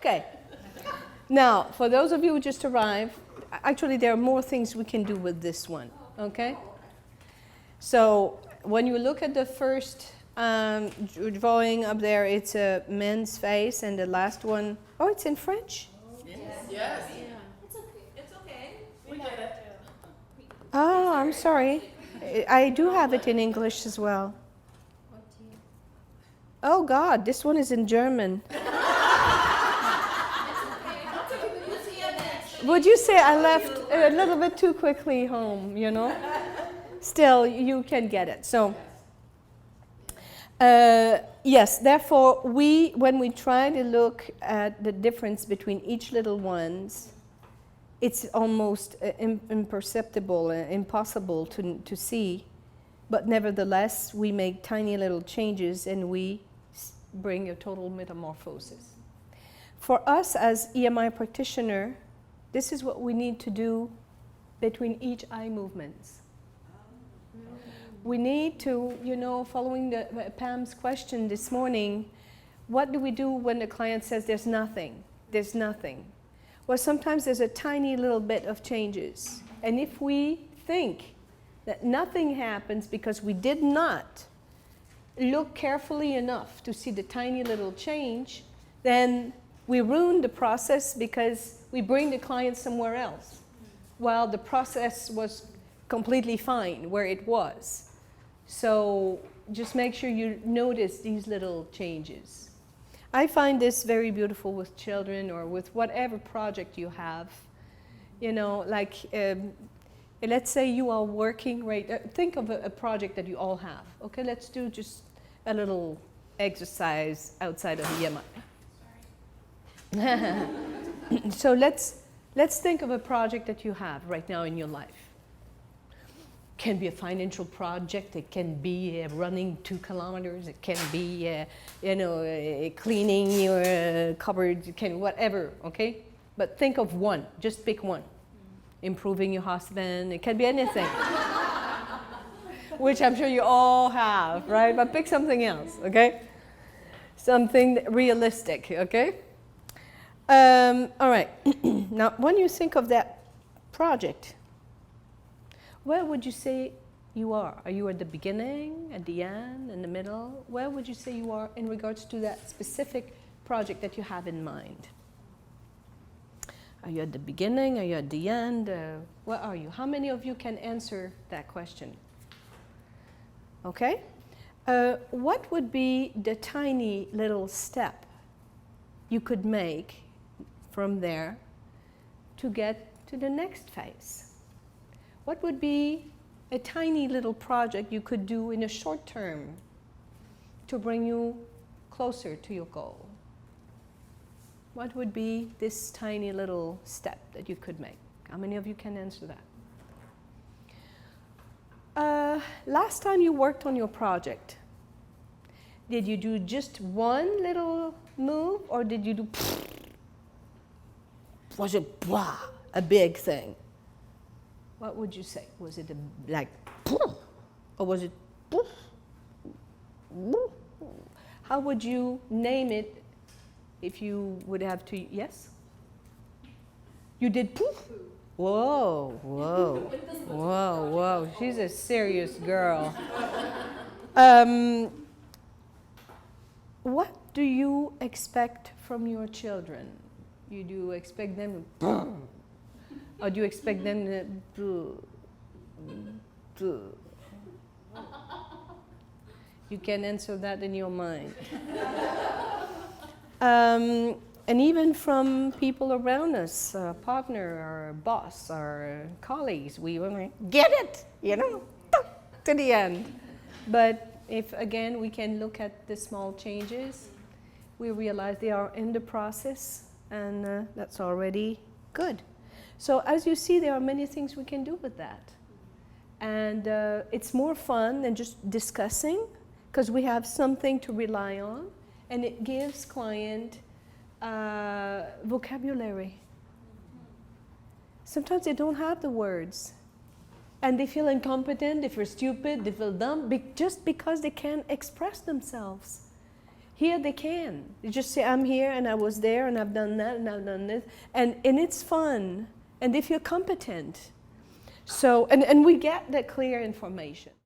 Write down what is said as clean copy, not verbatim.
Okay. Now, for those of you who just arrived, actually there are more things we can do with this one, okay? So when you look at the first drawing up there, it's a man's face, and the last one, oh, it's in French? Yes. Yes. Yeah. It's okay. We get it. Oh, I'm sorry. I do have it in English as well. Oh God, this one is in German. Would you say I left a little bit too quickly home, you know? Still, you can get it. So, yes, therefore, when we try to look at the difference between each little ones, it's almost imperceptible, impossible to see. But nevertheless, we make tiny little changes and we bring a total metamorphosis. For us as EMI practitioner, this is what we need to do between each eye movements. We need to, you know, following Pam's question this morning, what do we do when the client says there's nothing? There's nothing. Well, sometimes there's a tiny little bit of changes. And if we think that nothing happens because we did not look carefully enough to see the tiny little change, then we ruin the process because we bring the client somewhere else, while the process was completely fine where it was. So just make sure you notice these little changes. I find this very beautiful with children or with whatever project you have. You know, like, let's say you are working, right? Think of a project that you all have. Okay, let's do just a little exercise outside of EMI. So let's think of a project that you have right now in your life. It can be a financial project. It can be running 2 kilometers. It can be, you know, cleaning your cupboard. It can whatever. Okay, but think of one. Just pick one. Improving your husband. It can be anything, which I'm sure you all have, right? But pick something else. Okay, something realistic. Okay. All right. Now, when you think of that project, where would you say you are? Are you at the beginning, at the end, in the middle? Where would you say you are in regards to that specific project that you have in mind? Are you at the beginning? Are you at the end? Where are you? How many of you can answer that question? Okay. What would be the tiny little step you could make from there to get to the next phase? What would be a tiny little project you could do in a short term to bring you closer to your goal? What would be this tiny little step that you could make? How many of you can answer that? Last time you worked on your project, did you do just one little move, or did you do, was it a big thing? What would you say? Was it like, or was it, how would you name it if you would have to, yes? You did poof? Whoa, whoa, whoa, whoa. She's a serious girl. What do you expect from your children? You do expect them to, or do you expect them to? You can answer that in your mind. And even from people around us, a partner or a boss or colleagues, we want to get it, you know, to the end. But if, again, we can look at the small changes, we realize they are in the process, and that's already good. So as you see, there are many things we can do with that. And it's more fun than just discussing, because we have something to rely on, and it gives client vocabulary. Sometimes they don't have the words, and they feel incompetent, they feel stupid, they feel dumb, just because they can't express themselves. Here they can. You just say, I'm here and I was there and I've done that and I've done this. And it's fun. And they feel competent. So, and we get that clear information.